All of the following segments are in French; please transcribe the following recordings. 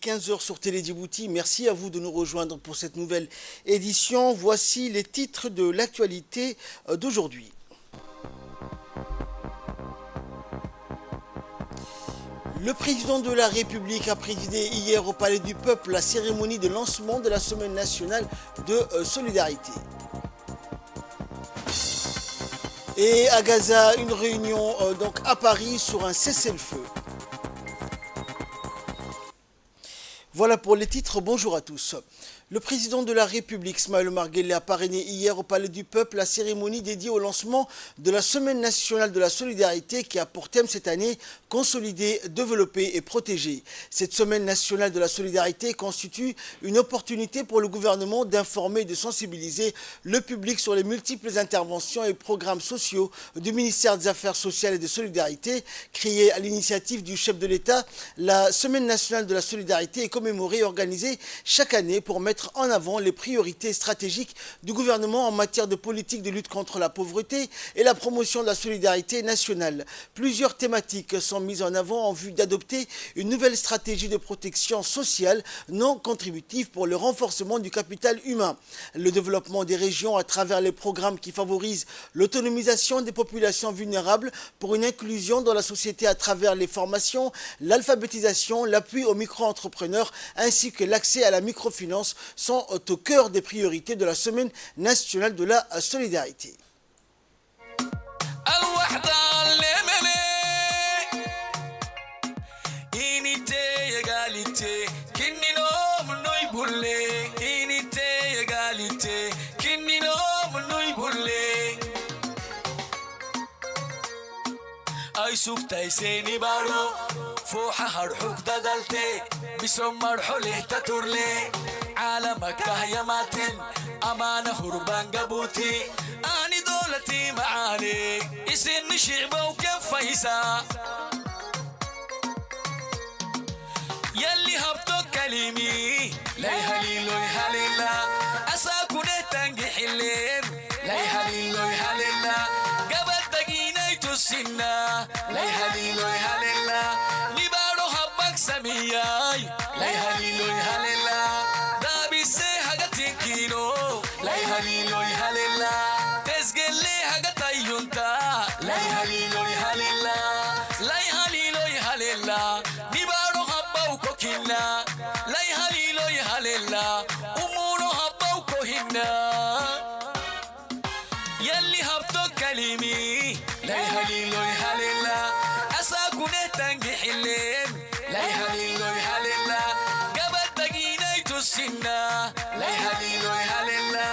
15 heures sur Télé Djibouti. Merci à vous de nous rejoindre pour cette nouvelle édition. Voici les titres de l'actualité d'aujourd'hui. Le président de la République a présidé hier au Palais du Peuple la cérémonie de lancement de la Semaine nationale de solidarité. Et à Gaza, une réunion donc à Paris sur un cessez-le-feu. Voilà pour les titres, bonjour à tous. Le président de la République, Ismaël Omar Guelleh, a parrainé hier au Palais du Peuple la cérémonie dédiée au lancement de la Semaine nationale de la solidarité qui a pour thème cette année « Consolider, développer et protéger ». Cette Semaine nationale de la solidarité constitue une opportunité pour le gouvernement d'informer et de sensibiliser le public sur les multiples interventions et programmes sociaux du ministère des Affaires sociales et de solidarité. Créée à l'initiative du chef de l'État, la Semaine nationale de la solidarité est commémorée et organisée chaque année pour mettre en avant les priorités stratégiques du gouvernement en matière de politique de lutte contre la pauvreté et la promotion de la solidarité nationale. Plusieurs thématiques sont mises en avant en vue d'adopter une nouvelle stratégie de protection sociale non contributive pour le renforcement du capital humain, le développement des régions à travers les programmes qui favorisent l'autonomisation des populations vulnérables pour une inclusion dans la société à travers les formations, l'alphabétisation, l'appui aux micro-entrepreneurs ainsi que l'accès à la microfinance sont au cœur des priorités de la Semaine nationale de la solidarité. ay sugtay seeni baadho fuuxa harxug dadalte bisomar xolihta turle caalamakahyamaaten amaana hurbaan gabuuti aani doolatii macaane isinni shicbow kefaysa yalli habto kalimi lay haliiloy halila asaa kudhehtangixilleen lay haliiloy halila sinna lay haliloy halela libaro habak samiyay lay haliloy halela dabise hagatinkino lay haliloy halela tesgelle hagatayunta lay haliloy halela lay haliloy halela libaro habau kokina lay haliloy halela umuno habau kohinna yalli habto kalimi lay haliloy halela asaa kudhehtangixilleen lay haliloy halela gabadhagiinay tusinna lay haliloy halela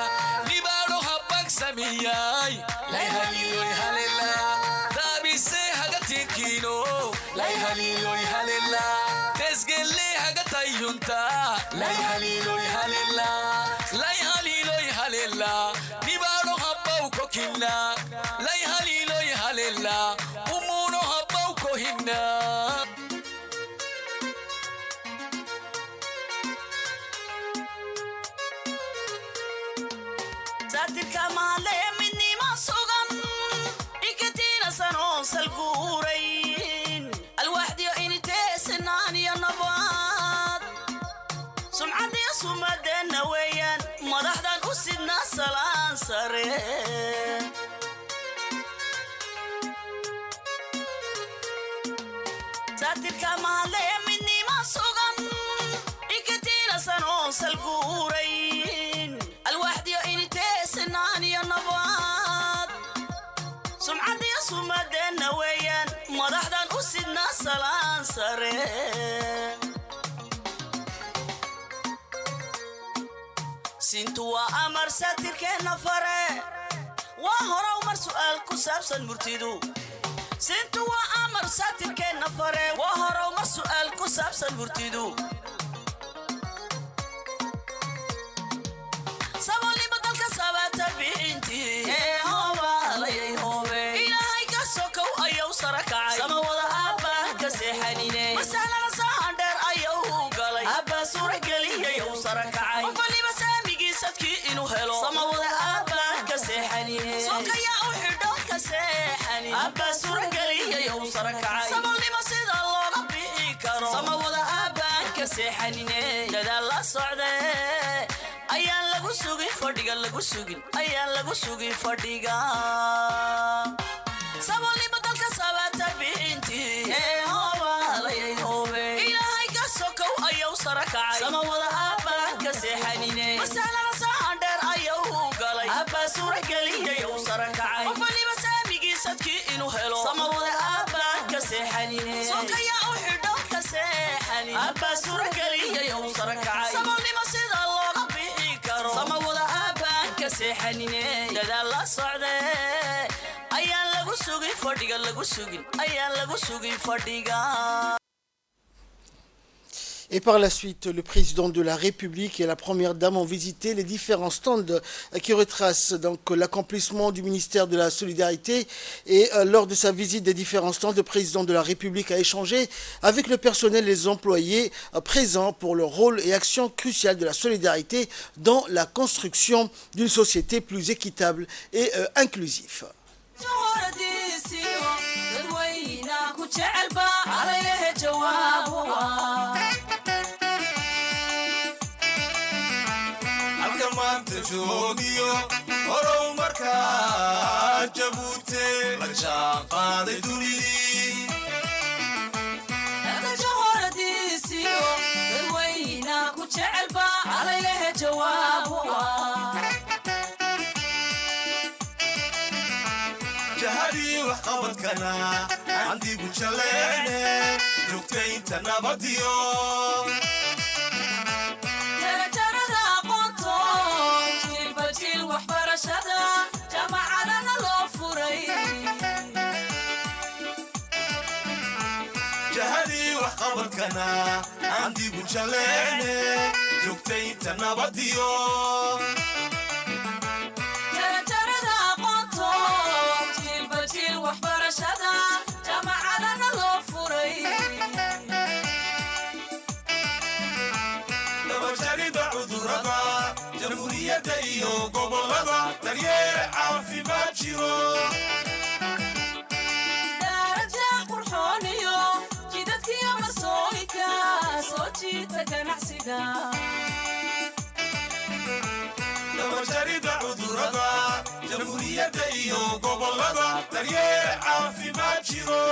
libaadho habak samiyay lay haliloy halela daabise hagatinkiino lay haliloy halela tesgelle hagatayunta lay haliloy halela lay haliloy halela libaadho habbaw kokinna lay haliloy halela umuno habbaw kohinna saatirka maale midnima sugan ikatina sanon salguurayn alwaxdiyo initeesinaan iyo nabaad sumcadiyo sumadeena weeyaan madaxdan u sidna salaan sare saatirka maale midnima sugan ikatina sanon salguurayn alwaxdiyo initeesinaan iyo nabaad sumcadiyo sumadeena weeyaan madaxdan u sidna salaan sare sintu waa amar saatirkeenna fare waa horow mar su'aal ku saabsan murtidu sintu waa amar saatirkeenna fare waa horow mar su'aal ku saabsan murtidu saboliba dalka sabata bixintii ilaahay ka sokow ayuu sara kacay sama wada aabbaa ka seexanine masalada sahandheer ayuu galay aabbaa suurageliyayuu sara kacay qofaliba saamigiisadkii inuu helo sama wada aabbaa ka seexanine sokayaa u xidho ka seexani aabbaa suurageliyayuu sara kacay samoliba sida looga bixi karo sama wada aabbaa ka seexanine dadaal la socde ayaan lagu sugin fadhiga lagu sugin ayaan lagu sugin fadhiga saboolnimo dalka sabata bixintii ilaahay ka sokow ayuu sara kacay sama wada aabaan ka seexanine masalada sahandheer ayuu galay abbaa suurageliyay uu sara kacay qof waliba saamigiisadkii inuu helo sama wada aabaan ka seexanine sokaya u xidho ka seexanin abbaa suurageliyay uu sara kacay saboolnimo sida looga bixi karo sama wada aabaan ka seexanine dadaal la socde ayaan lagu sugin fadhiga lagu sugin ayaan lagu sugin fadhiga. Et par la suite, le président de la République et la première dame ont visité les différents stands qui retracent donc l'accomplissement du ministère de la Solidarité. Et lors de sa visite des différents stands, le président de la République a échangé avec le personnel et les employés présents pour leur rôle et action cruciale de la solidarité dans la construction d'une société plus équitable et inclusive. joogiyo horow markaa jabuute la jaan qaaday dunidii jahoradiisiyo dadweyna ku jecelba alaylehe jawaabu jahadii waxqabadkana candigu jaleene joogtaynta nabadiyo jahadii waxqabadkana candigu jaleene joogtaynta nabadiyo jarajarada aqoonto jiilba jiil waxbarashada jaamacadana loo furay dabajarida cudurada jamhuuriyadda iyo gobolada daryeel caafimaad jiro daraja qurxooniyo jidadkiyo masooyinka soo jiita ganacsiga dabajarida cudurada jamhuuriyadda iyo gobolada daryeel caafimaad jiro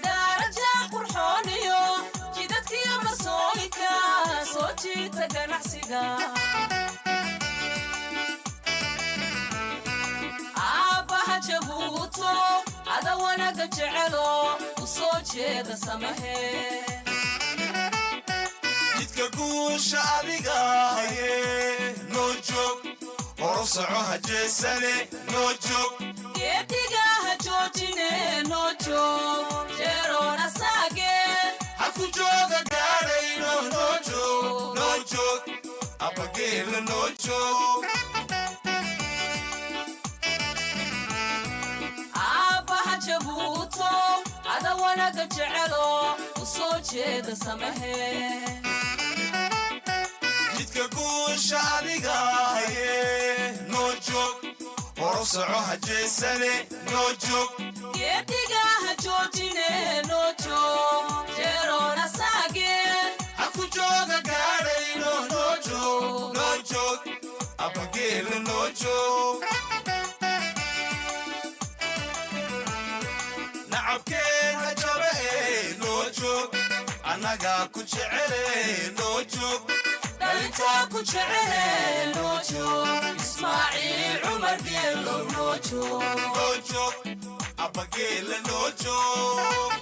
daraja qurxooniyo jidadkiyo masooyinka soo jiita ganacsiga aabbaha jabuuto ada wanaga jecelo u soo jeeda samahe jidka guusha adiga haye noo joog horo soco hajeesane noo joog geediga ha joojine noo joog jeeroona saage haku jooga gaadhayno noo joog abageela noo joog aabbaha jabuuto ada wanaga jecelo u soo jeeda samahe jidka guusha adiga haye noo joog horo soco hajeesane noo joog geediga ha joojine noo joog jeeroona saage haku jooga gaadhayno noo joog abageela noo joog nacabkeen ha jabe noo joog annaga ku jecele noo joog dhalintaa ku jecele noo joog ismaaciil cumar geelow noo joog abageela noo joog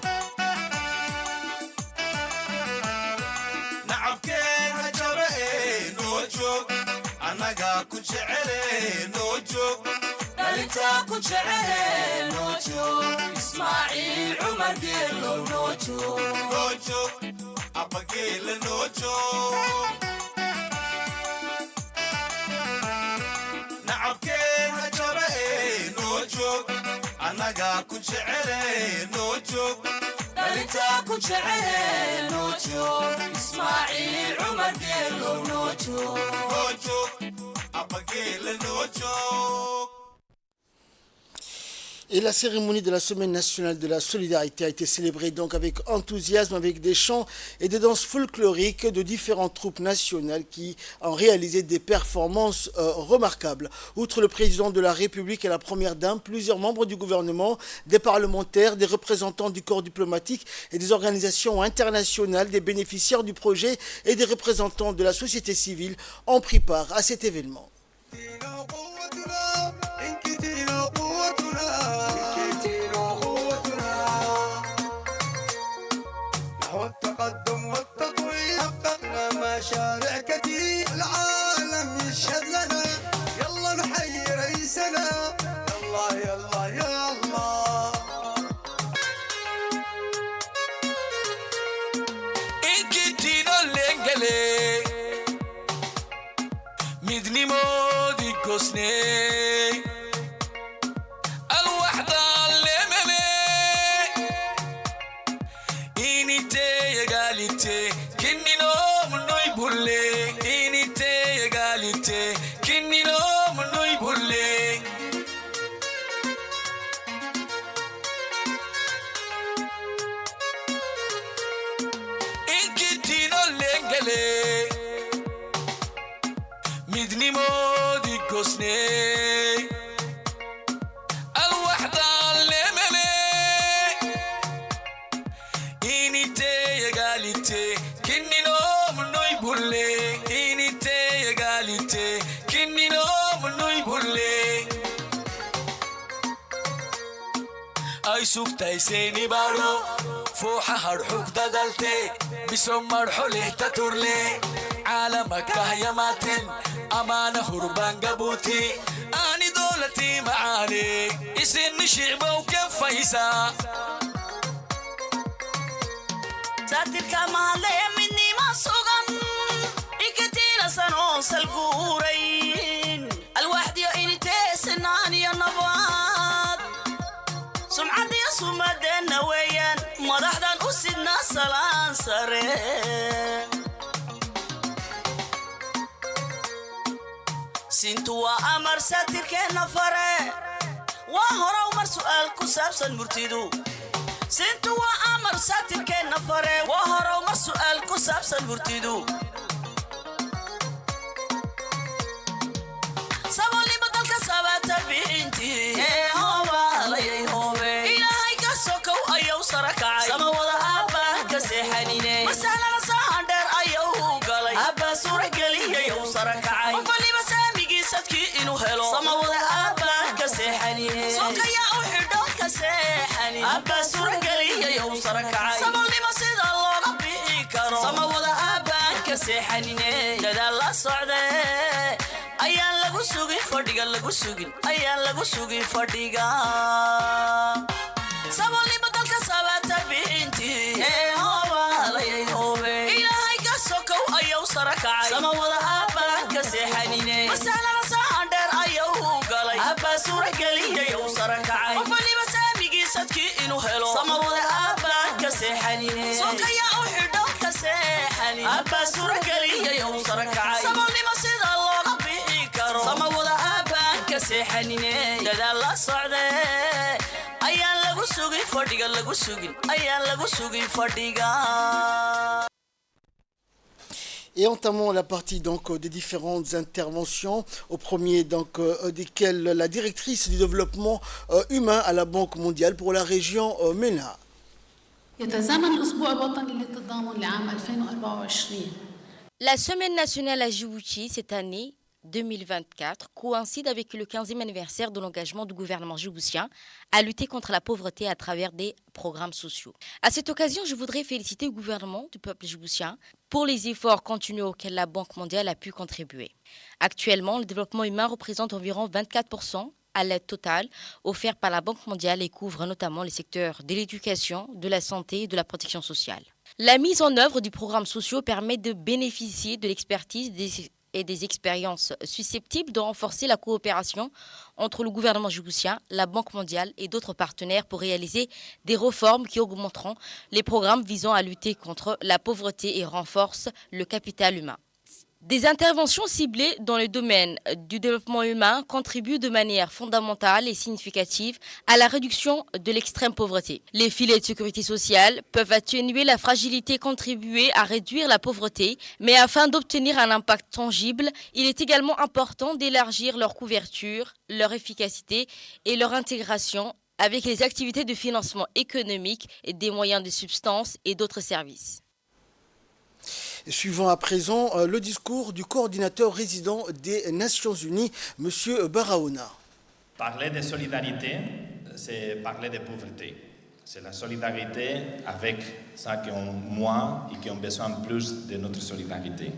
nacabkeen ha jabe noo joog annaga ku jecele noo joog dhalintaa ku jecele noo joog ismaaciil cumar geelow noo joog abageela noo joog nacabkeen ha jabe noo joog annaga ku jecele noo joog dhalintaa ku jecele noo joog ismaaciil cumar geelow noo joog abageela noo joog Et la cérémonie de la Semaine nationale de la solidarité a été célébrée donc avec enthousiasme, avec des chants et des danses folkloriques de différentes troupes nationales qui ont réalisé des performances remarquables. Outre le président de la République et la première dame, plusieurs membres du gouvernement, des parlementaires, des représentants du corps diplomatique et des organisations internationales, des bénéficiaires du projet et des représentants de la société civile ont pris part à cet événement. والتقدم والتطوير حققنا مشاريع كثير العالم يشهد لنا يلا نحيي رئيسنا يلا يلا يلا inkitino lengele midnimo dikosne الوحدة اللممي inite égalité kinino mnoy bulle inite égalité kinino mnoy bulle inkitino lengele midnimo dikosne الوحدة اللممي inite égalité kinino mnoy bulle inite égalité kinino mnoy bulle ay sugtay seeni baro fooxa harxug dadalte biso marxo lehta turle caalamaka hayamaten amaana hurban gabuti ani dowlati macaane isin shicbow kafaysa saatirka mahadlaya midnima sugan ikatiina sanoo salguurayn alwaaxdiyo initee sinaan iyo nabaad sumcadiyo sumadeenna weeyaan madaxdan u sidnaa salaan sare sintu waa amar saatirkeenna fare waa horow mar su'aal ku saabsan murtidu sintu waa amar saatirkeenna fare waa horow mar su'aal ku saabsan murtidu saboolnimo dalka sabaata bixintii ilaahay ka sokow ayuu sara kacay sama wada aabbaa ka seexanine masalada sahandheer ayuu galay aabbaa suurageliyayuu sara kacay qof waliba saamigiisadkii inuu helo sama wada aabbaa ka seexanine sokayaa u xidho ka seexani aabbaa suurageliyayuu sara kacay saboolnimo sida looga bixi karo sama wada aabbaa ka seexanine dadaal la socdee ayaan lagu sugin fadhiga lagu sugin ayaan lagu sugin fadhiga saboolnimo dalka sabaata bixintii ilaahay ka sokow ayuu sara kacay sama wada aabbaa ka seexanine masalada sahandheer ayuu galay aabbaa suurageliyayuu sara kacay qof waliba saamigiisadkii inuu helo sama wada aabbaa ka seexanine sokayaa u xidho ka seexani aabbaa suurageliyayuu sara kacay saboolnimo sida looga bixi karo sama wada aabbaa ka seexanine dadaal la socdee ayaan lagu sugin fadhiga lagu sugin ayaan lagu sugin fadhiga. Et entamons la partie donc des différentes interventions, au premier donc desquelles la directrice du développement humain à la Banque mondiale pour la région MENA. يتزامن الأسبوع الوطني للتضامن لعام 2024. La semaine nationale à Djibouti cette année 2024 coïncide avec le 15e anniversaire de l'engagement du gouvernement djiboutien à lutter contre la pauvreté à travers des programmes sociaux. À cette occasion, je voudrais féliciter le gouvernement du peuple djiboutien pour les efforts continus auxquels la Banque mondiale a pu contribuer. Actuellement, le développement humain représente environ 24% à l'aide totale offerte par la Banque mondiale et couvre notamment les secteurs de l'éducation, de la santé et de la protection sociale. La mise en œuvre du programme social permet de bénéficier de l'expertise et des expériences susceptibles de renforcer la coopération entre le gouvernement djiboutien, la Banque mondiale et d'autres partenaires pour réaliser des réformes qui augmenteront les programmes visant à lutter contre la pauvreté et renforcent le capital humain. Des interventions ciblées dans le domaine du développement humain contribuent de manière fondamentale et significative à la réduction de l'extrême pauvreté. Les filets de sécurité sociale peuvent atténuer la fragilité et contribuer à réduire la pauvreté, mais afin d'obtenir un impact tangible, il est également important d'élargir leur couverture, leur efficacité et leur intégration avec les activités de financement économique et des moyens de substance et d'autres services. Suivant à présent le discours du coordinateur résident des Nations Unies, M. Barahona. Parler de solidarité, c'est parler de pauvreté. C'est la solidarité avec ceux qui ont moins et qui ont besoin plus de notre solidarité.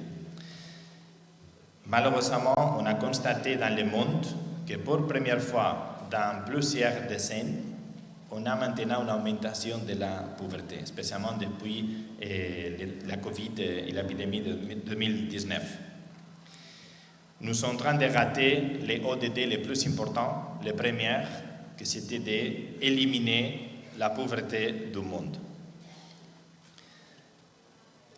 Malheureusement, on a constaté dans le monde que pour la première fois dans plusieurs décennies, on a maintenant une augmentation de la pauvreté, spécialement depuis la Covid et l'épidémie de 2019. Nous sommes en train de rater les ODD les plus importants. Le premier, que c'était d'éliminer la pauvreté du monde.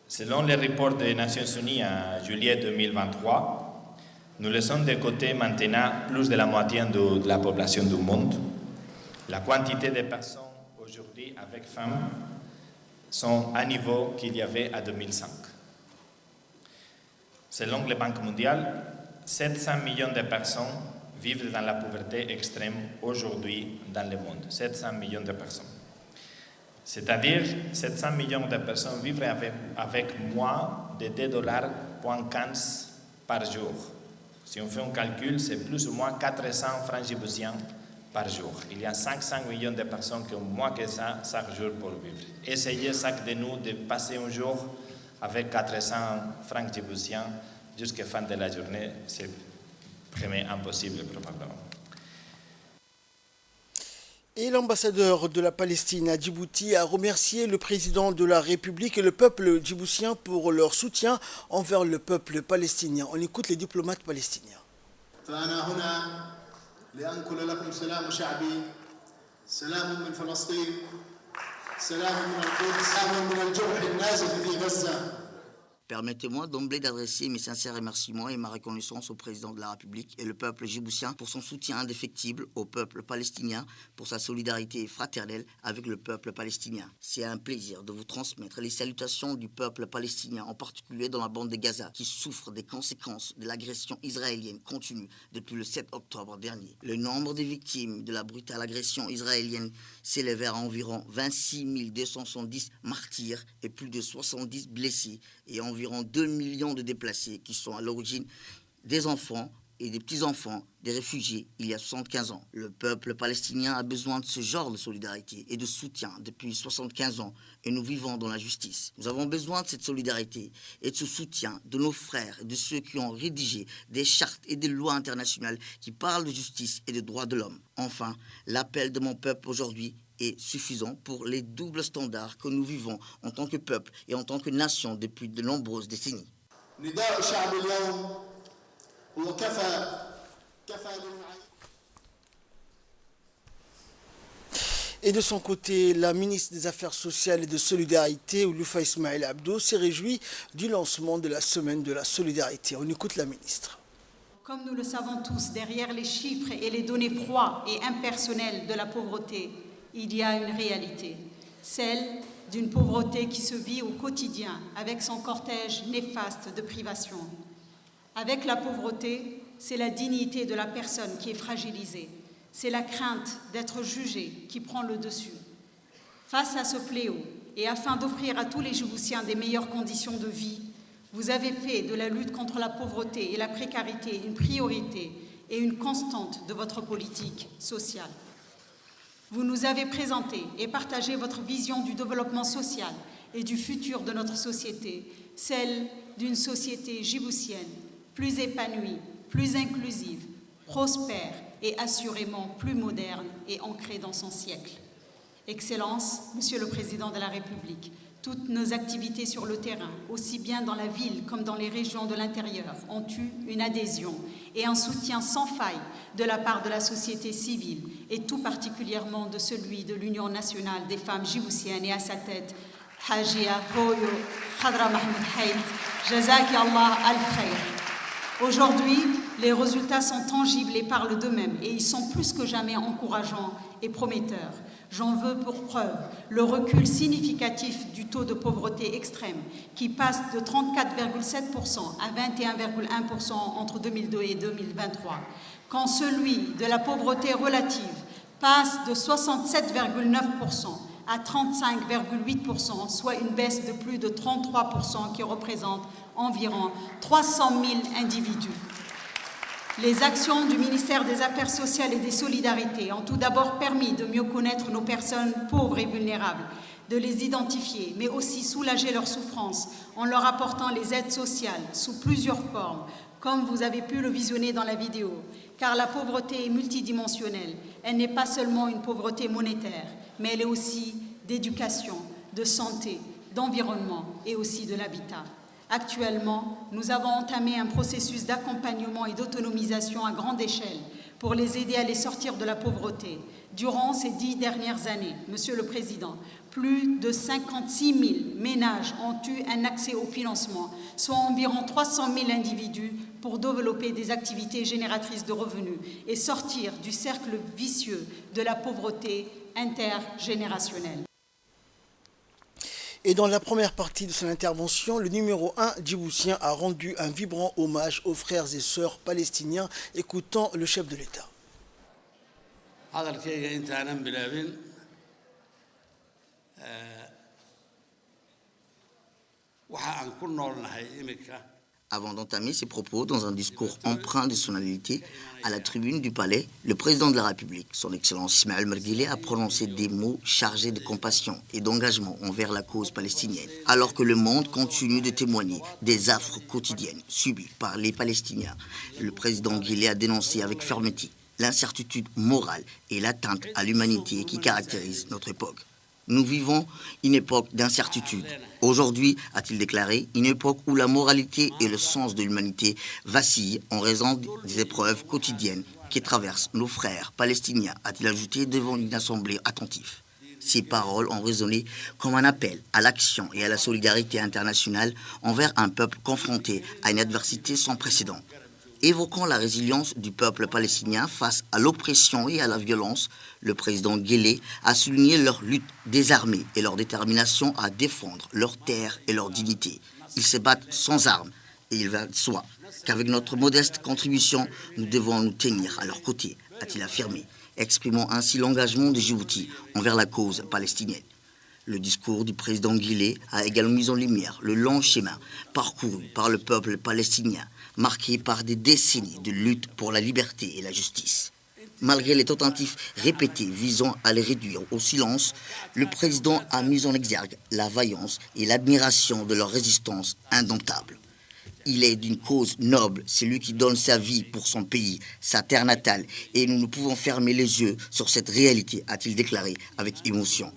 Selon le rapport des Nations Unies en juillet 2023, nous laissons de côté maintenant plus de la moitié de la population du monde. La quantité de personnes aujourd'hui avec femmes sont à niveau qu'il y avait en 2005. Selon la Banque mondiale, 700 millions de personnes vivent dans la pauvreté extrême aujourd'hui dans le monde. 700 millions de personnes. C'est-à-dire 700 millions de personnes vivent avec moins de $2,15 par jour. Si on fait un calcul, c'est plus ou moins 400 francs djiboutiens par jour. Il y a 500 millions de personnes qui ont moins que ça chaque jour pour vivre. Essayez chaque de nous de passer un jour avec 400 francs djiboutiens jusqu'à la fin de la journée. C'est vraiment impossible probablement. Et l'ambassadeur de la Palestine à Djibouti a remercié le président de la République et le peuple djiboutien pour leur soutien envers le peuple palestinien. On écoute les diplomates palestiniens. لأنقل لكم سلام شعبي سلام من فلسطين سلام من القدس سلام من الجرح النازف في غزة. Permettez-moi d'emblée d'adresser mes sincères remerciements et ma reconnaissance au président de la République et le peuple djiboutien pour son soutien indéfectible au peuple palestinien, pour sa solidarité fraternelle avec le peuple palestinien. C'est un plaisir de vous transmettre les salutations du peuple palestinien, en particulier dans la bande de Gaza, qui souffre des conséquences de l'agression israélienne continue depuis le 7 octobre dernier. Le nombre de victimes de la brutale agression israélienne s'élève à environ 26 270 martyrs et plus de 70 blessés, et environ 2 millions de déplacés qui sont à l'origine des enfants et des petits-enfants des réfugiés il y a 75 ans. Le peuple palestinien a besoin de ce genre de solidarité et de soutien depuis 75 ans et nous vivons dans la justice. Nous avons besoin de cette solidarité et de ce soutien de nos frères et de ceux qui ont rédigé des chartes et des lois internationales qui parlent de justice et de droits de l'homme. Enfin, l'appel de mon peuple aujourd'hui est suffisant pour les doubles standards que nous vivons en tant que peuple et en tant que nation depuis de nombreuses décennies. Et de son côté, la ministre des Affaires sociales et de Solidarité, Ouloufa Ismaël Abdo, s'est réjouie du lancement de la Semaine de la Solidarité. On écoute la ministre. Comme nous le savons tous, derrière les chiffres et les données froides et impersonnelles de la pauvreté, il y a une réalité, celle d'une pauvreté qui se vit au quotidien avec son cortège néfaste de privations. Avec la pauvreté, c'est la dignité de la personne qui est fragilisée, c'est la crainte d'être jugé qui prend le dessus. Face à ce fléau, et afin d'offrir à tous les Djiboutiens des meilleures conditions de vie, vous avez fait de la lutte contre la pauvreté et la précarité une priorité et une constante de votre politique sociale. Vous nous avez présenté et partagé votre vision du développement social et du futur de notre société, celle d'une société djiboutienne plus épanouie, plus inclusive, prospère et assurément plus moderne et ancrée dans son siècle. Excellence, Monsieur le Président de la République, toutes nos activités sur le terrain, aussi bien dans la ville comme dans les régions de l'intérieur, ont eu une adhésion et un soutien sans faille de la part de la société civile et tout particulièrement de celui de l'Union nationale des femmes djiboutiennes et à sa tête Hajia Hoyo Khadra Mahmoud Haït, Jazaki Allah al-Khair. Aujourd'hui, les résultats sont tangibles et parlent d'eux-mêmes et ils sont plus que jamais encourageants et prometteurs. J'en veux pour preuve le recul significatif du taux de pauvreté extrême qui passe de 34,7% à 21,1% entre 2002 et 2023, quand celui de la pauvreté relative passe de 67,9% à 35,8%, soit une baisse de plus de 33% qui représente environ 300 000 individus. Les actions du ministère des Affaires sociales et des Solidarités ont tout d'abord permis de mieux connaître nos personnes pauvres et vulnérables, de les identifier, mais aussi soulager leurs souffrances en leur apportant les aides sociales sous plusieurs formes, comme vous avez pu le visionner dans la vidéo, car la pauvreté est multidimensionnelle. Elle n'est pas seulement une pauvreté monétaire, mais elle est aussi d'éducation, de santé, d'environnement et aussi de l'habitat. Actuellement, nous avons entamé un processus d'accompagnement et d'autonomisation à grande échelle pour les aider à les sortir de la pauvreté. Durant ces 10 dernières années, Monsieur le Président, plus de 56 000 ménages ont eu un accès au financement, soit environ 300 000 individus pour développer des activités génératrices de revenus et sortir du cercle vicieux de la pauvreté intergénérationnelle. Et dans la première partie de son intervention, le numéro 1 djiboutien a rendu un vibrant hommage aux frères et sœurs palestiniens. Écoutons le chef de l'État. Avant d'entamer ses propos dans un discours empreint de solennité à la tribune du Palais, le président de la République, son Excellence Ismaël Merguele, a prononcé des mots chargés de compassion et d'engagement envers la cause palestinienne, alors que le monde continue de témoigner des affres quotidiennes subies par les Palestiniens. Le président Guillet a dénoncé avec fermeté l'incertitude morale et l'atteinte à l'humanité qui caractérise notre époque. Nous vivons une époque d'incertitude. Aujourd'hui, a-t-il déclaré, une époque où la moralité et le sens de l'humanité vacillent en raison des épreuves quotidiennes qui traversent nos frères palestiniens, a-t-il ajouté devant une assemblée attentive. Ces paroles ont résonné comme un appel à l'action et à la solidarité internationale envers un peuple confronté à une adversité sans précédent. Évoquant la résilience du peuple palestinien face à l'oppression et à la violence, le président Guelleh a souligné leur lutte désarmée et leur détermination à défendre leurs terres et leur dignité. Ils se battent sans armes et il va de soi qu'avec notre modeste contribution, nous devons nous tenir à leur côté, a-t-il affirmé, exprimant ainsi l'engagement de Djibouti envers la cause palestinienne. Le discours du président Guelleh a également mis en lumière le long chemin parcouru par le peuple palestinien, marqué par des décennies de lutte pour la liberté et la justice. Malgré les tentatives répétées visant à les réduire au silence, le président a mis en exergue la vaillance et l'admiration de leur résistance indomptable. Il est d'une cause noble, celui qui donne sa vie pour son pays, sa terre natale, et nous ne pouvons fermer les yeux sur cette réalité, a-t-il déclaré avec émotion.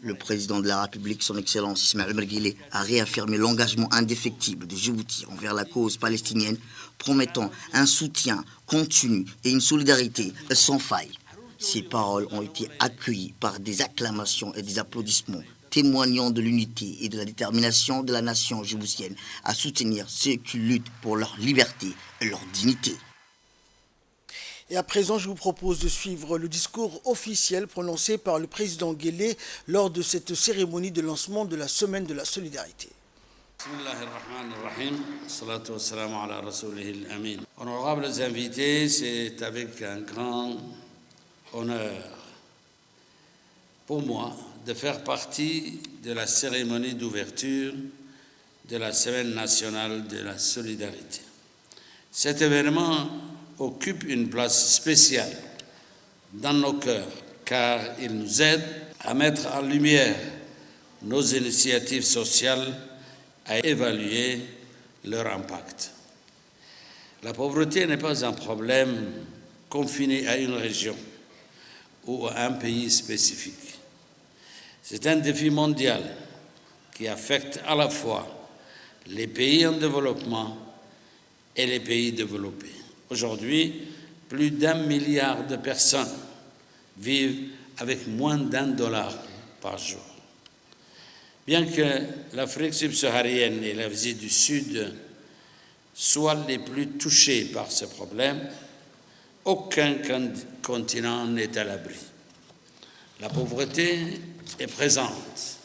Le président de la République, son Excellence Ismaël Merguele, a réaffirmé l'engagement indéfectible de Djibouti envers la cause palestinienne, promettant un soutien continu et une solidarité sans faille. Ces paroles ont été accueillies par des acclamations et des applaudissements, témoignant de l'unité et de la détermination de la nation djiboutienne à soutenir ceux qui luttent pour leur liberté et leur dignité. Et à présent, je vous propose de suivre le discours officiel prononcé par le président Guelleh lors de cette cérémonie de lancement de la Semaine de la Solidarité. Honorables invités, c'est avec un grand honneur pour moi de faire partie de la cérémonie d'ouverture de la Semaine nationale de la solidarité. Cet événement occupe une place spéciale dans nos cœurs car il nous aide à mettre en lumière nos initiatives sociales, à évaluer leur impact. La pauvreté n'est pas un problème confiné à une région ou à un pays spécifique. C'est un défi mondial qui affecte à la fois les pays en développement et les pays développés. Aujourd'hui, plus d'1 milliard de personnes vivent avec moins d'$1 par jour. Bien que l'Afrique subsaharienne et l'Asie du Sud soient les plus touchés par ce problème, aucun continent n'est à l'abri. La pauvreté est présente,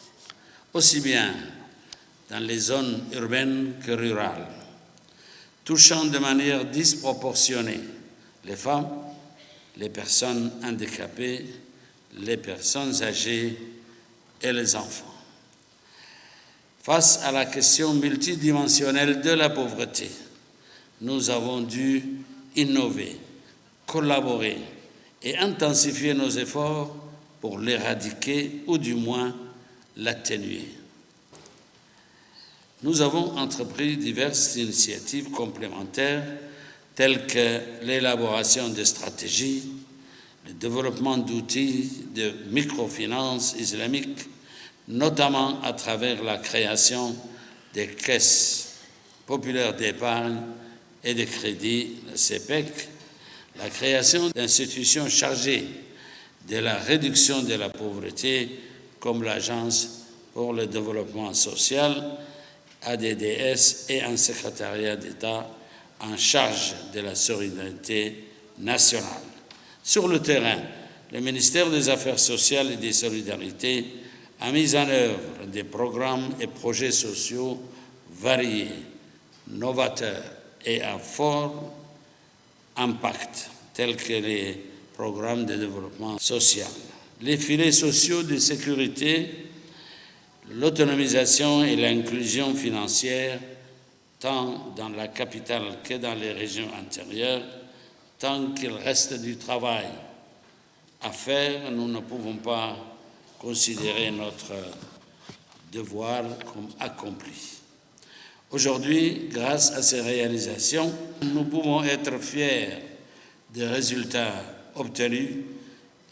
aussi bien dans les zones urbaines que rurales, touchant de manière disproportionnée les femmes, les personnes handicapées, les personnes âgées et les enfants. Face à la question multidimensionnelle de la pauvreté, nous avons dû innover, collaborer et intensifier nos efforts pour l'éradiquer ou du moins l'atténuer. Nous avons entrepris diverses initiatives complémentaires telles que l'élaboration de stratégies, le développement d'outils de microfinance islamique, notamment à travers la création des caisses populaires d'épargne et de crédit, le CEPEC, la création d'institutions chargées de la réduction de la pauvreté comme l'Agence pour le développement social, ADDS, et un secrétariat d'État en charge de la solidarité nationale. Sur le terrain, le ministère des Affaires sociales et des Solidarités a mis en œuvre des programmes et projets sociaux variés, novateurs et à fort impact, tels que les programmes de développement social, les filets sociaux de sécurité, l'autonomisation et l'inclusion financière, tant dans la capitale que dans les régions intérieures. Tant qu'il reste du travail à faire, nous ne pouvons pas considérer notre devoir comme accompli. Aujourd'hui, grâce à ces réalisations, nous pouvons être fiers des résultats obtenus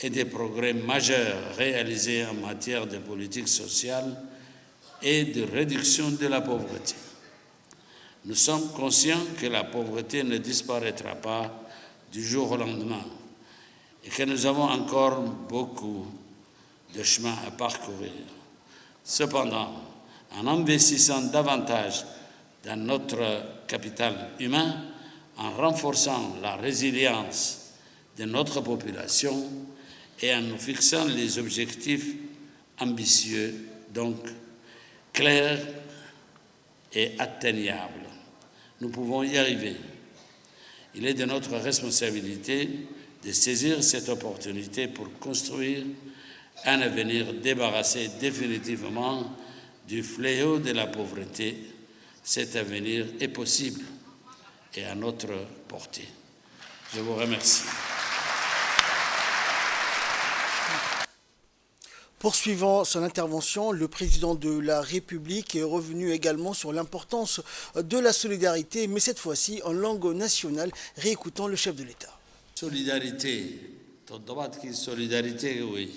et des progrès majeurs réalisés en matière de politique sociale et de réduction de la pauvreté. Nous sommes conscients que la pauvreté ne disparaîtra pas du jour au lendemain et que nous avons encore beaucoup de chemin à parcourir. Cependant, en investissant davantage dans notre capital humain, en renforçant la résilience de notre population et en nous fixant les objectifs ambitieux, donc clairs et atteignables, nous pouvons y arriver. Il est de notre responsabilité de saisir cette opportunité pour construire un avenir débarrassé définitivement du fléau de la pauvreté. Cet avenir est possible et à notre portée. Je vous remercie. Poursuivant son intervention, le président de la République est revenu également sur l'importance de la solidarité, mais cette fois-ci en langue nationale, réécoutant le chef de l'État. Solidarité. Solidarité, oui.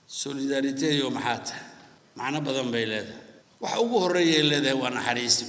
Solidarité, yomhat. Macna badan bay leedahay. Waxa ugu horeeya leedahay waa naxariis.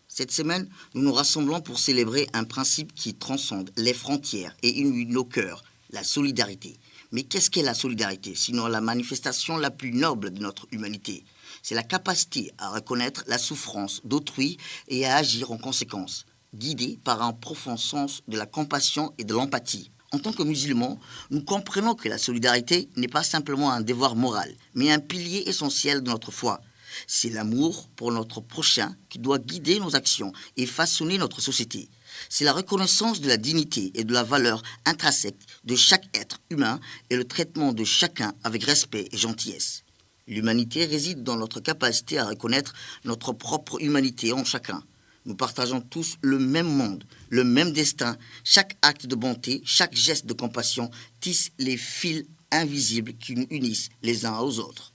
Cette semaine, nous nous rassemblons pour célébrer un principe qui transcende les frontières et unit nos cœurs, la solidarité. Mais qu'est-ce qu'est la solidarité, sinon la manifestation la plus noble de notre humanité? C'est la capacité à reconnaître la souffrance d'autrui et à agir en conséquence, guidé par un profond sens de la compassion et de l'empathie. En tant que musulmans, nous comprenons que la solidarité n'est pas simplement un devoir moral, mais un pilier essentiel de notre foi. C'est l'amour pour notre prochain qui doit guider nos actions et façonner notre société. C'est la reconnaissance de la dignité et de la valeur intrinsèque de chaque être humain et le traitement de chacun avec respect et gentillesse. L'humanité réside dans notre capacité à reconnaître notre propre humanité en chacun. Nous partageons tous le même monde, le même destin. Chaque acte de bonté, chaque geste de compassion tisse les fils invisibles qui nous unissent les uns aux autres.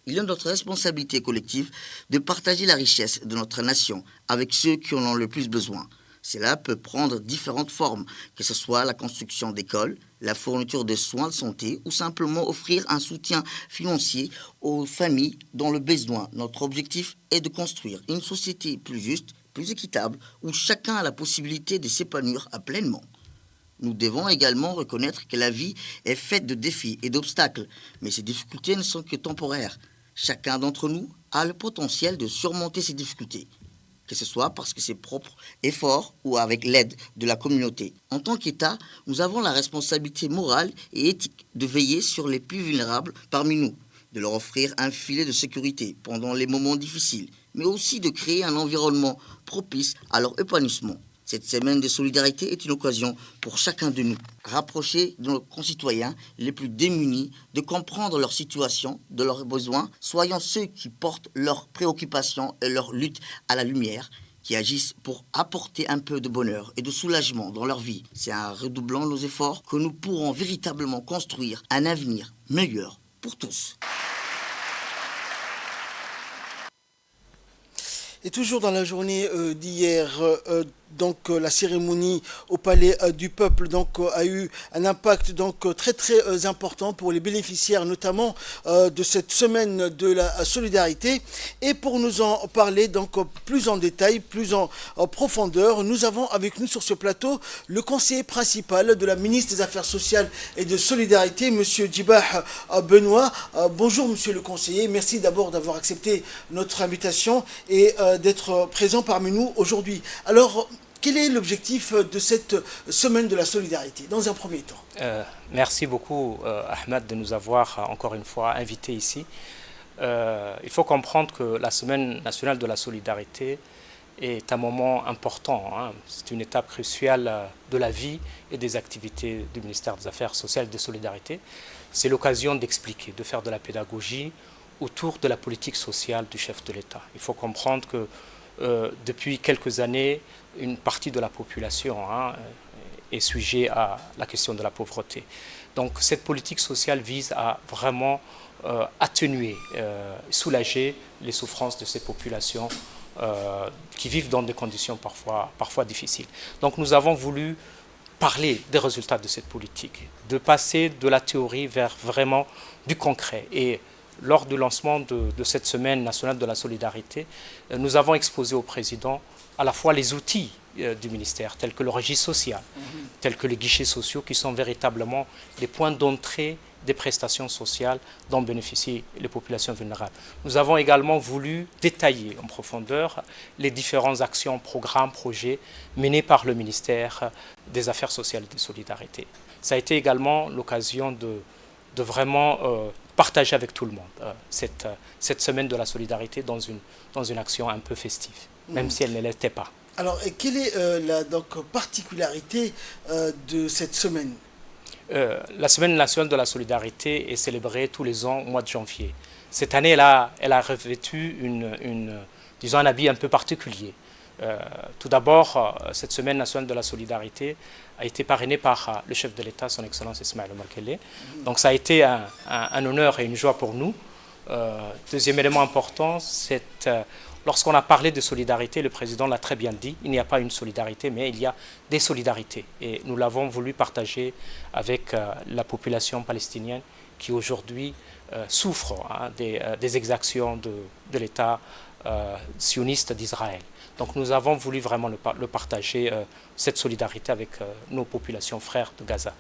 Il est notre responsabilité collective de partager la richesse de notre nation avec ceux qui en ont le plus besoin. Cela peut prendre différentes formes, que ce soit la construction d'écoles, la fourniture de soins de santé ou simplement offrir un soutien financier aux familles dans le besoin. Notre objectif est de construire une société plus juste, plus équitable, où chacun a la possibilité de s'épanouir pleinement. Nous devons également reconnaître que la vie est faite de défis et d'obstacles, mais ces difficultés ne sont que temporaires. Chacun d'entre nous a le potentiel de surmonter ces difficultés, que ce soit parce que ses propres efforts ou avec l'aide de la communauté. En tant qu'État, nous avons la responsabilité morale et éthique de veiller sur les plus vulnérables parmi nous, de leur offrir un filet de sécurité pendant les moments difficiles, mais aussi de créer un environnement propice à leur épanouissement. Cette semaine de solidarité est une occasion pour chacun de nous, rapprocher de nos concitoyens les plus démunis, de comprendre leur situation, de leurs besoins. Soyons ceux qui portent leurs préoccupations et leur lutte à la lumière, qui agissent pour apporter un peu de bonheur et de soulagement dans leur vie. C'est en redoublant nos efforts que nous pourrons véritablement construire un avenir meilleur pour tous. Et toujours dans la journée d'hier, la cérémonie au Palais du Peuple a eu un impact très important pour les bénéficiaires, notamment de cette semaine de la solidarité. Et pour nous en parler plus en détail, plus en profondeur, nous avons avec nous sur ce plateau le conseiller principal de la ministre des Affaires sociales et de solidarité, M. Djibah Benoît. Bonjour Monsieur le conseiller, merci d'abord d'avoir accepté notre invitation et d'être présent parmi nous aujourd'hui. Alors, quel est l'objectif de cette semaine de la solidarité, dans un premier temps? Merci beaucoup, Ahmed, de nous avoir encore une fois invités ici. Il faut comprendre que la semaine nationale de la solidarité est un moment important. C'est une étape cruciale de la vie et des activités du ministère des Affaires sociales et de solidarité. C'est l'occasion d'expliquer, de faire de la pédagogie autour de la politique sociale du chef de l'État. Il faut comprendre que depuis quelques années, une partie de la population est sujet à la question de la pauvreté. Donc cette politique sociale vise à vraiment atténuer, soulager les souffrances de ces populations qui vivent dans des conditions parfois difficiles. Donc nous avons voulu parler des résultats de cette politique, de passer de la théorie vers vraiment du concret. Et lors du lancement de cette semaine nationale de la solidarité, nous avons exposé au président à la fois les outils du ministère, tels que le registre social, tels que les guichets sociaux, qui sont véritablement les points d'entrée des prestations sociales dont bénéficient les populations vulnérables. Nous avons également voulu détailler en profondeur les différentes actions, programmes, projets menés par le ministère des Affaires sociales et de solidarité. Ça a été également l'occasion de vraiment partager avec tout le monde cette semaine de la solidarité dans une action un peu festive, même si elle ne l'était pas. Alors, quelle est la particularité de cette semaine? La semaine nationale de la solidarité est célébrée tous les ans au mois de janvier. Cette année, elle a revêtu disons, un habit un peu particulier. Tout d'abord, cette semaine nationale de la solidarité a été parrainée par le chef de l'État, son Excellence Ismaël Omar Guelleh. Donc ça a été un honneur et une joie pour nous. Deuxième élément important, lorsqu'on a parlé de solidarité, le président l'a très bien dit, il n'y a pas une solidarité, mais il y a des solidarités. Et nous l'avons voulu partager avec la population palestinienne qui aujourd'hui souffre des exactions de l'État sioniste d'Israël. Donc nous avons voulu vraiment le partager, cette solidarité avec nos populations frères de Gaza.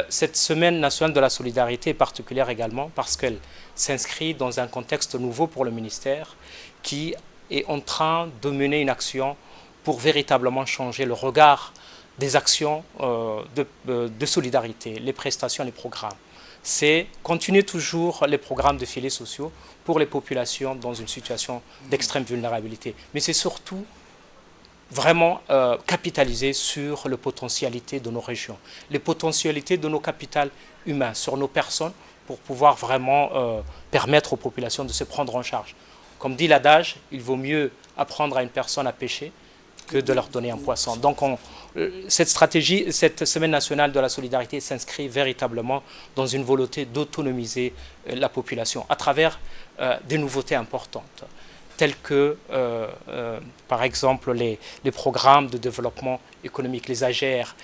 Cette semaine nationale de la solidarité est particulière également parce qu'elle s'inscrit dans un contexte nouveau pour le ministère qui est en train de mener une action pour véritablement changer le regard des actions de solidarité, les prestations, les programmes. C'est continuer toujours les programmes de filets sociaux pour les populations dans une situation d'extrême vulnérabilité. Mais c'est surtout vraiment capitaliser sur les potentialités de nos régions, les potentialités de nos capitales humains, sur nos personnes, pour pouvoir vraiment permettre aux populations de se prendre en charge. Comme dit l'adage, il vaut mieux apprendre à une personne à pêcher que de leur donner un poisson. Donc cette stratégie, cette semaine nationale de la solidarité s'inscrit véritablement dans une volonté d'autonomiser la population à travers des nouveautés importantes, telles que, par exemple, les programmes de développement économique, les AGR,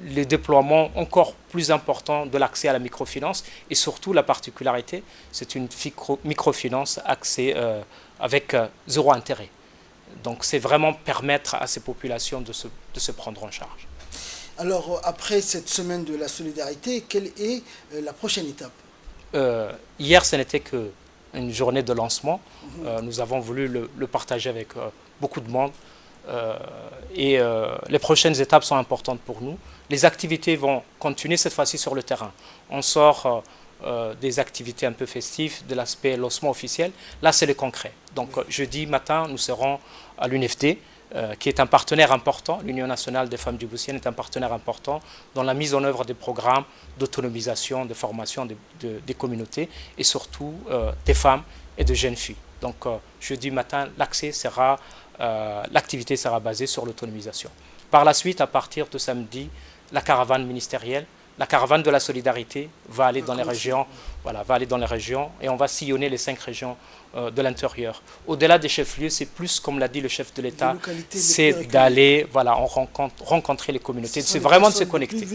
les déploiements encore plus importants de l'accès à la microfinance et surtout la particularité, c'est une microfinance accès avec zéro intérêt. Donc c'est vraiment permettre à ces populations de se prendre en charge. Alors, après cette semaine de la solidarité, quelle est la prochaine étape? Hier, ce n'était qu'une journée de lancement. Nous avons voulu le partager avec beaucoup de monde. Les prochaines étapes sont importantes pour nous. Les activités vont continuer cette fois-ci sur le terrain. On sort des activités un peu festives, de l'aspect lancement officiel. Là, c'est le concret. Donc, jeudi matin, nous serons à l'UNFD, qui est un partenaire important. L'Union nationale des femmes djiboutiennes est un partenaire important dans la mise en œuvre des programmes d'autonomisation, de formation des communautés et surtout des femmes et de jeunes filles. Donc, jeudi matin, l'activité sera basée sur l'autonomisation. Par la suite, à partir de samedi, la caravane ministérielle, la caravane de la solidarité va aller dans les régions, et on va sillonner les 5 régions de l'intérieur. Au-delà des chefs-lieux, c'est plus, comme l'a dit le chef de l'État, c'est d'aller rencontrer les communautés, c'est vraiment de se connecter.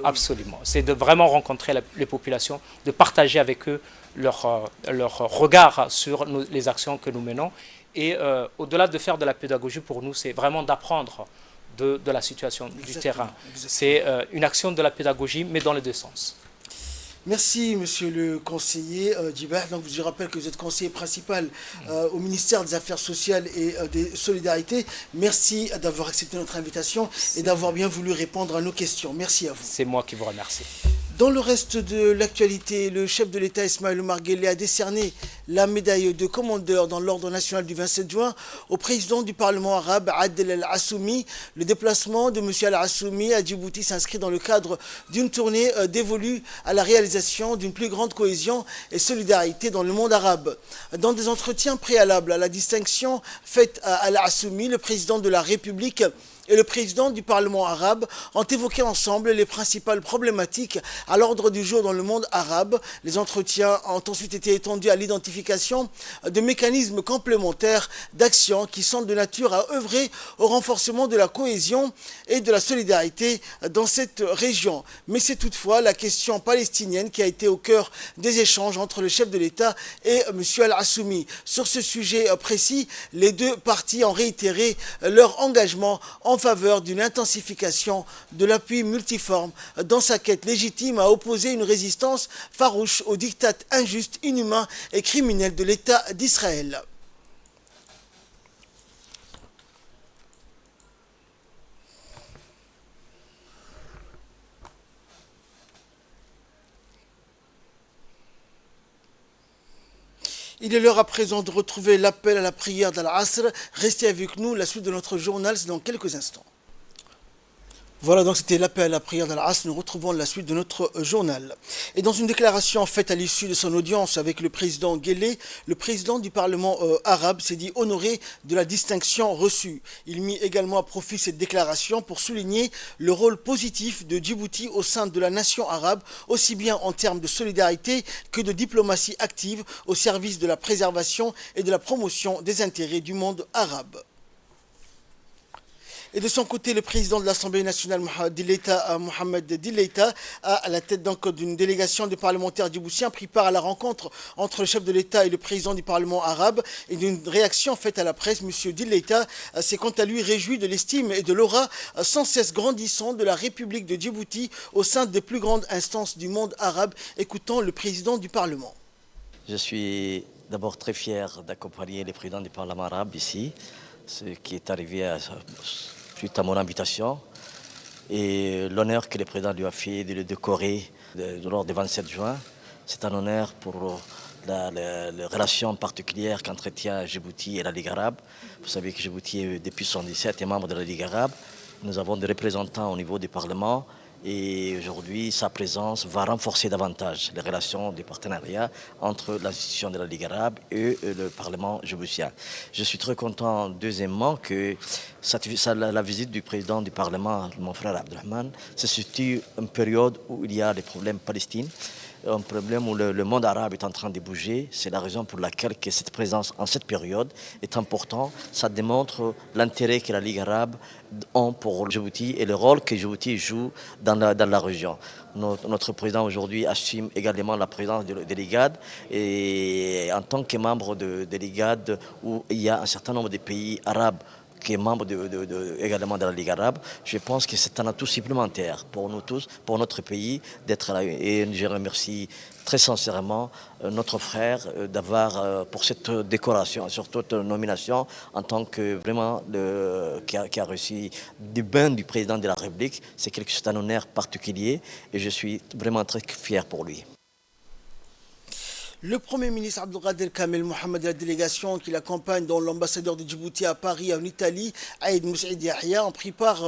Absolument, c'est de vraiment rencontrer les populations, de partager avec eux leur regard sur les actions que nous menons. Et au-delà de faire de la pédagogie, pour nous, c'est vraiment d'apprendre de la situation du terrain. C'est une action de la pédagogie, mais dans les deux sens. Merci, monsieur le conseiller Djibah. Donc, je rappelle que vous êtes conseiller principal au ministère des Affaires sociales et des Solidarités. Merci d'avoir accepté notre invitation et d'avoir bien voulu répondre à nos questions. Merci à vous. C'est moi qui vous remercie. Dans le reste de l'actualité, le chef de l'État Ismaël Omar Guelleh a décerné la médaille de commandeur dans l'ordre national du 27 juin au président du Parlement arabe, Adel Al-Assoumi. Le déplacement de M. Al-Assoumi à Djibouti s'inscrit dans le cadre d'une tournée dévolue à la réalisation d'une plus grande cohésion et solidarité dans le monde arabe. Dans des entretiens préalables à la distinction faite à Al-Assoumi, le président de la République et le président du Parlement arabe ont évoqué ensemble les principales problématiques à l'ordre du jour dans le monde arabe. Les entretiens ont ensuite été étendus à l'identification de mécanismes complémentaires d'action qui sont de nature à œuvrer au renforcement de la cohésion et de la solidarité dans cette région. Mais c'est toutefois la question palestinienne qui a été au cœur des échanges entre le chef de l'État et M. Al-Assoumi. Sur ce sujet précis, les deux parties ont réitéré leur engagement en faveur d'une intensification de l'appui multiforme dans sa quête légitime à opposer une résistance farouche aux diktats injustes, inhumains et criminels de l'État d'Israël. Il est l'heure à présent de retrouver l'appel à la prière d'Al-Asr. Restez avec nous, la suite de notre journal, c'est dans quelques instants. Voilà, donc c'était l'appel à la prière d'Al-Asr. Nous retrouvons la suite de notre journal. Et dans une déclaration faite à l'issue de son audience avec le président Guelleh, le président du Parlement arabe s'est dit honoré de la distinction reçue. Il mit également à profit cette déclaration pour souligner le rôle positif de Djibouti au sein de la nation arabe, aussi bien en termes de solidarité que de diplomatie active au service de la préservation et de la promotion des intérêts du monde arabe. Et de son côté, le président de l'Assemblée nationale, Mohamed Dileïta, à la tête d'une délégation de parlementaires djiboutiens, pris part à la rencontre entre le chef de l'État et le président du Parlement arabe. Et d'une réaction faite à la presse, M. Dileïta s'est quant à lui réjoui de l'estime et de l'aura sans cesse grandissant de la République de Djibouti au sein des plus grandes instances du monde arabe. Écoutons le président du Parlement. Je suis d'abord très fier d'accompagner les présidents du Parlement arabe ici, ce qui est arrivé suite à mon invitation, et l'honneur que le président lui a fait de le décorer lors du 27 juin. C'est un honneur pour la relation particulière qu'entretient Djibouti et la Ligue arabe. Vous savez que Djibouti, depuis 1977, est membre de la Ligue arabe. Nous avons des représentants au niveau du Parlement et aujourd'hui, sa présence va renforcer davantage les relations de partenariat entre l'institution de la Ligue arabe et le Parlement djiboutien. Je suis très content, deuxièmement, que la visite du président du Parlement, mon frère Abdelrahman, se situe une période où il y a des problèmes palestiniens, un problème où le monde arabe est en train de bouger. C'est la raison pour laquelle que cette présence en cette période est importante. Ça démontre l'intérêt que la Ligue arabe a pour Djibouti et le rôle que Djibouti joue dans la région. Notre président aujourd'hui assume également la présence de l'IGAD et en tant que membre de l'IGAD où il y a un certain nombre de pays arabes qui est membre également de la Ligue arabe. Je pense que c'est un atout supplémentaire pour nous tous, pour notre pays, d'être là. Et je remercie très sincèrement notre frère d'avoir, pour cette décoration, surtout cette nomination, en tant que vraiment qui a reçu du bain du président de la République. C'est un honneur particulier et je suis vraiment très fier pour lui. Le Premier ministre Abdelkader Kamel Mohamed et la délégation qui l'accompagne, dont l'ambassadeur de Djibouti à Paris, en Italie, Aïd Moussaïd Yahya, ont pris part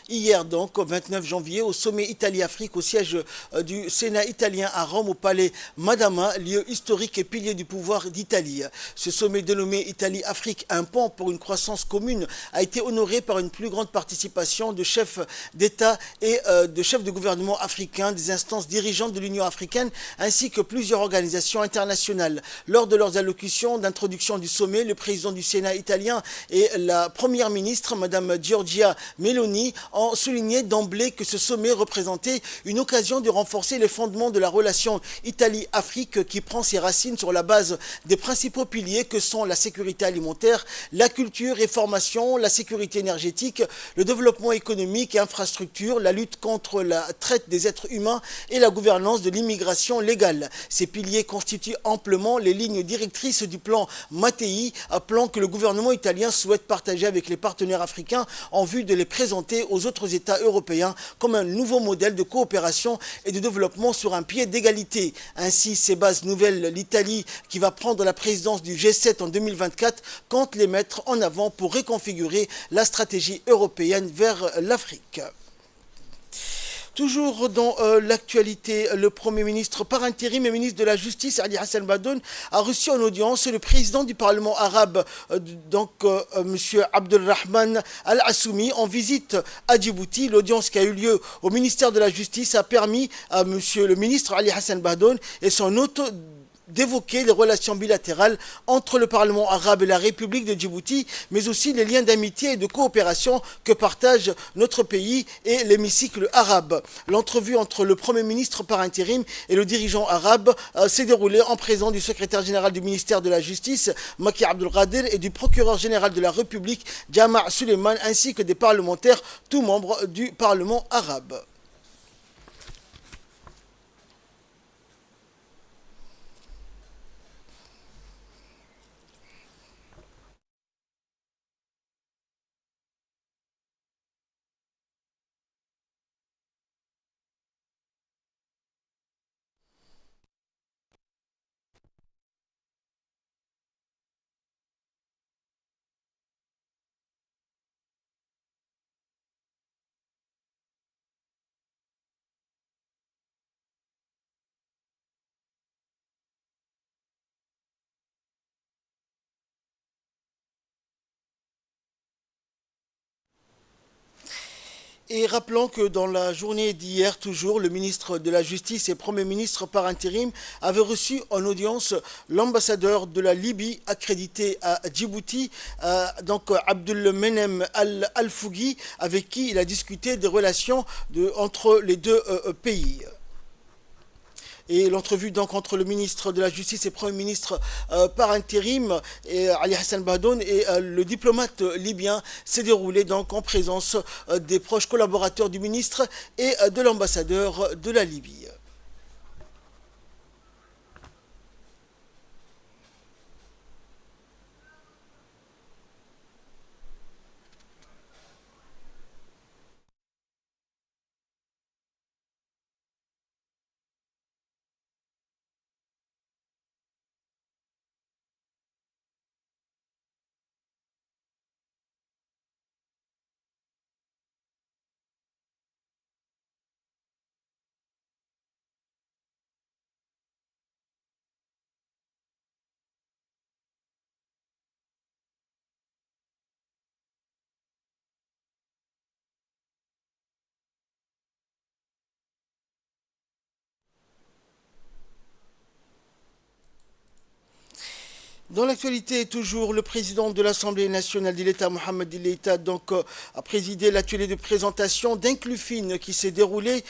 hier, donc, au 29 janvier, au sommet Italie-Afrique, au siège du Sénat italien à Rome, au palais Madama, lieu historique et pilier du pouvoir d'Italie. Ce sommet dénommé Italie-Afrique, un pont pour une croissance commune, a été honoré par une plus grande participation de chefs d'État et de chefs de gouvernement africains, des instances dirigeantes de l'Union africaine, ainsi que plusieurs organisations internationales. Lors de leurs allocutions d'introduction du sommet, le président du Sénat italien et la première ministre, Madame Giorgia Meloni, ont souligné d'emblée que ce sommet représentait une occasion de renforcer les fondements de la relation Italie-Afrique qui prend ses racines sur la base des principaux piliers que sont la sécurité alimentaire, la culture et formation, la sécurité énergétique, le développement économique et infrastructure, la lutte contre la traite des êtres humains et la gouvernance de l'immigration légale. Ces piliers constituent amplement les lignes directrices du plan Mattei, un plan que le gouvernement italien souhaite partager avec les partenaires africains en vue de les présenter aux autres États européens comme un nouveau modèle de coopération et de développement sur un pied d'égalité. Ainsi, ces bases nouvelles, l'Italie, qui va prendre la présidence du G7 en 2024, compte les mettre en avant pour reconfigurer la stratégie européenne vers l'Afrique. Toujours dans l'actualité, le Premier ministre par intérim et ministre de la Justice, Ali Hassan Badoun, a reçu en audience le président du Parlement arabe, M. Abdelrahman Al-Assoumi, en visite à Djibouti. L'audience qui a eu lieu au ministère de la Justice a permis à M. le ministre Ali Hassan Badoun et son hôte d'évoquer les relations bilatérales entre le Parlement arabe et la République de Djibouti, mais aussi les liens d'amitié et de coopération que partagent notre pays et l'hémicycle arabe. L'entrevue entre le Premier ministre par intérim et le dirigeant arabe s'est déroulée en présence du secrétaire général du ministère de la Justice, Maki Abdelkader, et du procureur général de la République, Jama' Suleiman, ainsi que des parlementaires, tous membres du Parlement arabe. Et rappelons que dans la journée d'hier, toujours, le ministre de la Justice et Premier ministre par intérim avait reçu en audience l'ambassadeur de la Libye accrédité à Djibouti, Abdelmenem Al-Fougui, avec qui il a discuté des relations entre les deux pays. Et l'entrevue donc entre le ministre de la Justice et Premier ministre par intérim, Ali Hassan Badoun, et le diplomate libyen s'est déroulée donc en présence des proches collaborateurs du ministre et de l'ambassadeur de la Libye. Dans l'actualité, toujours, le président de l'Assemblée nationale de l'État, Mohamed Dileïta, a présidé l'atelier de présentation d'Inclufine qui s'est déroulé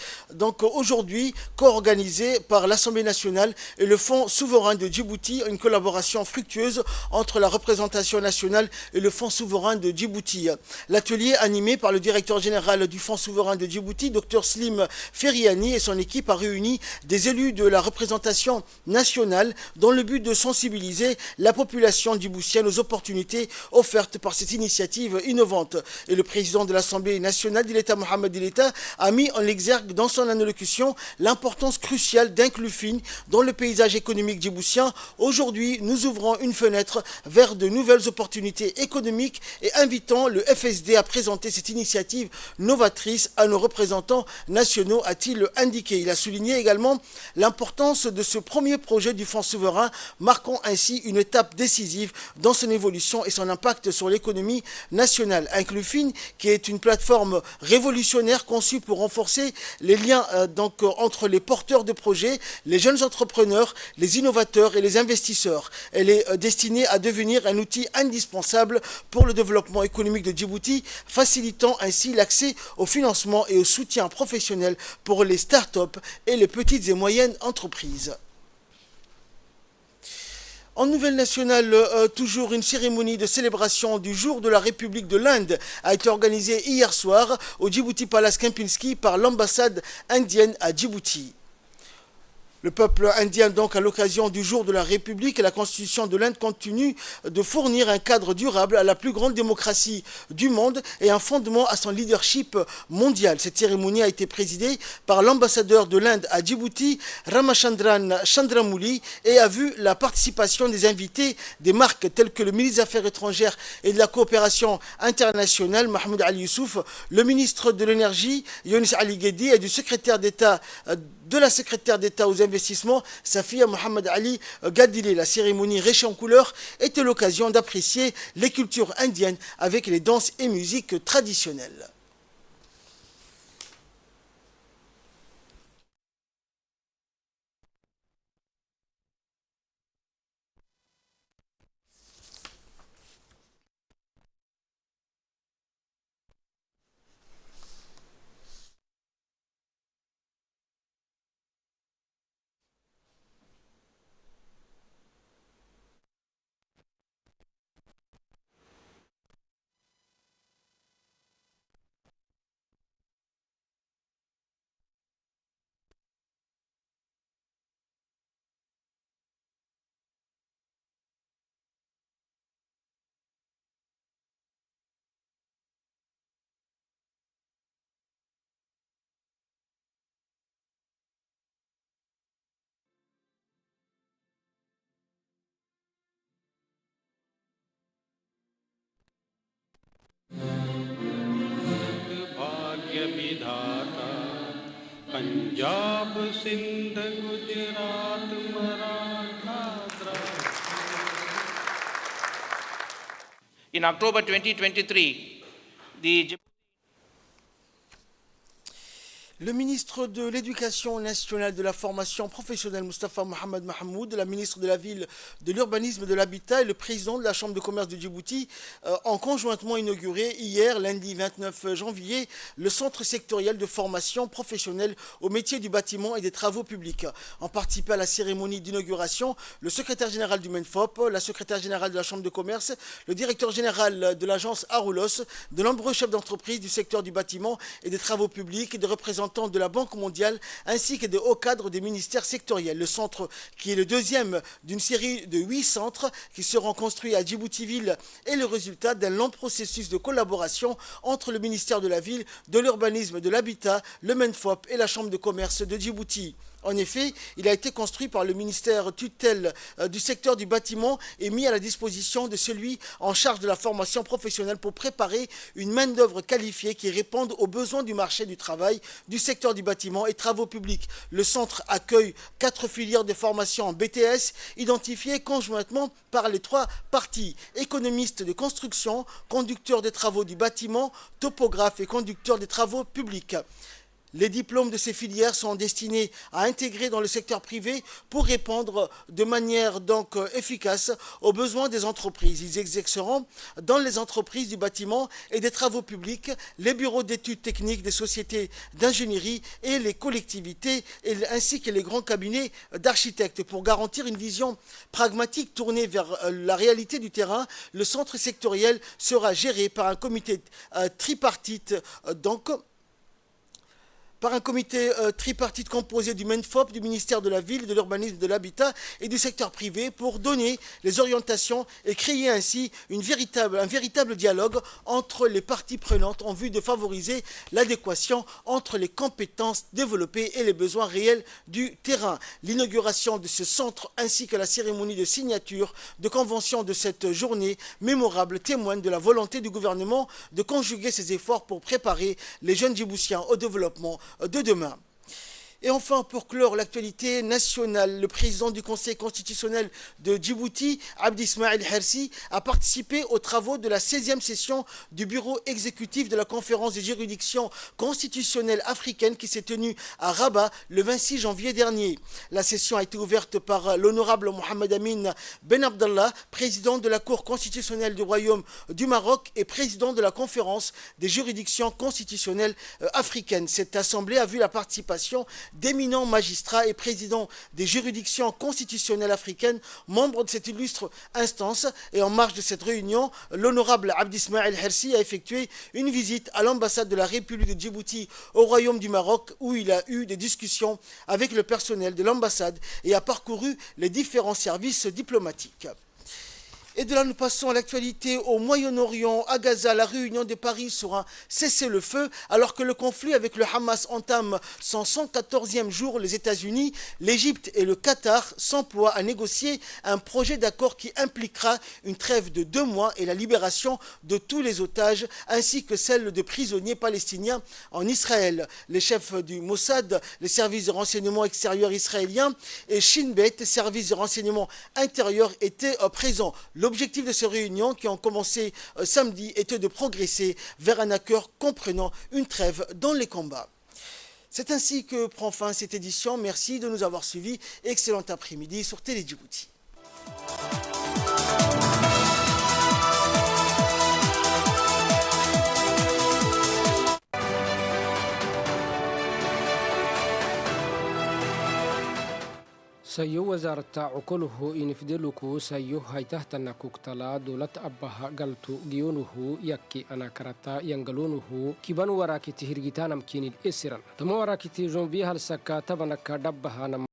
aujourd'hui, co-organisé par l'Assemblée nationale et le Fonds souverain de Djibouti, une collaboration fructueuse entre la représentation nationale et le Fonds souverain de Djibouti. L'atelier, animé par le directeur général du Fonds souverain de Djibouti, Dr Slim Feriani, et son équipe, a réuni des élus de la représentation nationale dans le but de sensibiliser la population djiboutienne aux opportunités offertes par cette initiative innovante. Et le président de l'Assemblée nationale de l'État, Mohamed Dileïta, a mis en exergue dans son allocution l'importance cruciale d'Inclufine dans le paysage économique djiboutien. Aujourd'hui, nous ouvrons une fenêtre vers de nouvelles opportunités économiques et invitons le FSD à présenter cette initiative novatrice à nos représentants nationaux, a-t-il indiqué. Il a souligné également l'importance de ce premier projet du Fonds souverain, marquant ainsi une étape décisive dans son évolution et son impact sur l'économie nationale. Inclufine, qui est une plateforme révolutionnaire conçue pour renforcer les liens entre les porteurs de projets, les jeunes entrepreneurs, les innovateurs et les investisseurs. Elle est destinée à devenir un outil indispensable pour le développement économique de Djibouti, facilitant ainsi l'accès au financement et au soutien professionnel pour les start-up et les petites et moyennes entreprises. En nouvelle nationale, toujours une cérémonie de célébration du jour de la République de l'Inde a été organisée hier soir au Djibouti Palace Kempinski par l'ambassade indienne à Djibouti. Le peuple indien, à l'occasion du jour de la République, la Constitution de l'Inde continue de fournir un cadre durable à la plus grande démocratie du monde et un fondement à son leadership mondial. Cette cérémonie a été présidée par l'ambassadeur de l'Inde à Djibouti, Ramachandran Chandramouli, et a vu la participation des invités des marques telles que le ministre des Affaires étrangères et de la coopération internationale, Mahmoud Ali Youssouf, le ministre de l'Énergie, Younis Ali Ghedi, et du secrétaire d'État de la secrétaire d'État aux investissements, Safia Mohamed Ali Gadile. La cérémonie riche en couleurs était l'occasion d'apprécier les cultures indiennes avec les danses et musiques traditionnelles. Punjab सिंध गुजरात Maratha. In October 2023, Le ministre de l'Éducation nationale et de la formation professionnelle, Moustapha Mohamed Mahmoud, la ministre de la Ville, de l'Urbanisme et de l'Habitat et le président de la Chambre de commerce de Djibouti ont conjointement inauguré hier, lundi 29 janvier, le centre sectoriel de formation professionnelle au métier du bâtiment et des travaux publics. En participant à la cérémonie d'inauguration, le secrétaire général du MENFOP, la secrétaire générale de la Chambre de commerce, le directeur général de l'agence Aroulos, de nombreux chefs d'entreprise du secteur du bâtiment et des travaux publics et des représentants de la Banque mondiale ainsi que des hauts cadres des ministères sectoriels. Le centre, qui est le deuxième d'une série de 8 centres qui seront construits à Djibouti-Ville, est le résultat d'un long processus de collaboration entre le ministère de la Ville, de l'Urbanisme et de l'Habitat, le MENFOP et la Chambre de commerce de Djibouti. En effet, il a été construit par le ministère tutelle du secteur du bâtiment et mis à la disposition de celui en charge de la formation professionnelle pour préparer une main-d'œuvre qualifiée qui réponde aux besoins du marché du travail, du secteur du bâtiment et travaux publics. Le centre accueille 4 filières de formation en BTS identifiées conjointement par les 3 parties: économistes de construction, conducteurs des travaux du bâtiment, topographes et conducteurs des travaux publics. Les diplômes de ces filières sont destinés à intégrer dans le secteur privé pour répondre de manière donc efficace aux besoins des entreprises. Ils exerceront dans les entreprises du bâtiment et des travaux publics, les bureaux d'études techniques des sociétés d'ingénierie et les collectivités, ainsi que les grands cabinets d'architectes. Pour garantir une vision pragmatique tournée vers la réalité du terrain, le centre sectoriel sera géré par un comité tripartite, tripartite composé du MENFOP, du ministère de la Ville, de l'Urbanisme, de l'Habitat et du secteur privé pour donner les orientations et créer ainsi un véritable dialogue entre les parties prenantes en vue de favoriser l'adéquation entre les compétences développées et les besoins réels du terrain. L'inauguration de ce centre ainsi que la cérémonie de signature de convention de cette journée mémorable témoignent de la volonté du gouvernement de conjuguer ses efforts pour préparer les jeunes Djiboutiens au développement de demain. Et enfin, pour clore l'actualité nationale, le président du Conseil constitutionnel de Djibouti, Abdi Ismail Hersi, a participé aux travaux de la 16e session du bureau exécutif de la conférence des juridictions constitutionnelles africaines qui s'est tenue à Rabat le 26 janvier dernier. La session a été ouverte par l'honorable Mohamed Amin Ben Abdallah, président de la Cour constitutionnelle du Royaume du Maroc et président de la conférence des juridictions constitutionnelles africaines. Cette assemblée a vu la participation d'éminents magistrats et présidents des juridictions constitutionnelles africaines, membres de cette illustre instance. Et en marge de cette réunion, l'honorable Abdi Ismail Hersi a effectué une visite à l'ambassade de la République de Djibouti au Royaume du Maroc, où il a eu des discussions avec le personnel de l'ambassade et a parcouru les différents services diplomatiques. Et de là, nous passons à l'actualité au Moyen-Orient, à Gaza. La réunion de Paris sur un cessez-le-feu, alors que le conflit avec le Hamas entame son 114e jour. Les États-Unis, l'Égypte et le Qatar s'emploient à négocier un projet d'accord qui impliquera une trêve de 2 mois et la libération de tous les otages, ainsi que celle de prisonniers palestiniens en Israël. Les chefs du Mossad, les services de renseignement extérieur israéliens, et Shin Bet, service de renseignement intérieur, étaient présents. L'objectif de ces réunions, qui ont commencé samedi, était de progresser vers un accord comprenant une trêve dans les combats. C'est ainsi que prend fin cette édition. Merci de nous avoir suivis. Excellent après-midi sur Télé Djibouti. sayo wasaaradda cukuluhu inifdeluku sayo haytahtana kuktala dowlad abbaha galtu giyonuhu yakki anakarata yangalunuhu kiban warakiti hirgitanamkinil esiran tama warakiti jonvihalsaka tabanaka dhabbahana